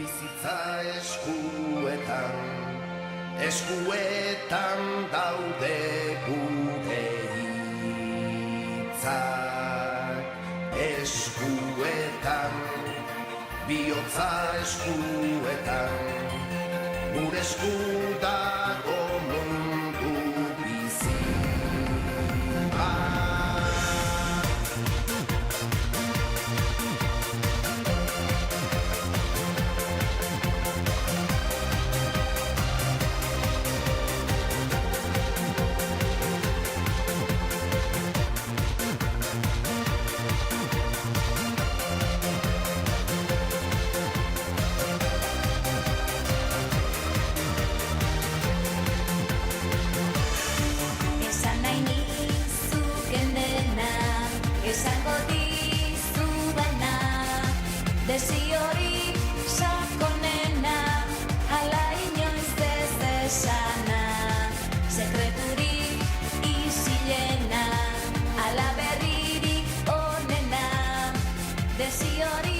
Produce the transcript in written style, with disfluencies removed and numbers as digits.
bizitza eskuetan, eskuetan daude gure hitzak, eskuetan, bihotza eskuetan, gure esku dago mundu bizi. Esango dizu baina, desiorik sakonena, hala inoiz ez esana, sekreturik isilena, hala berririk onena, desiorik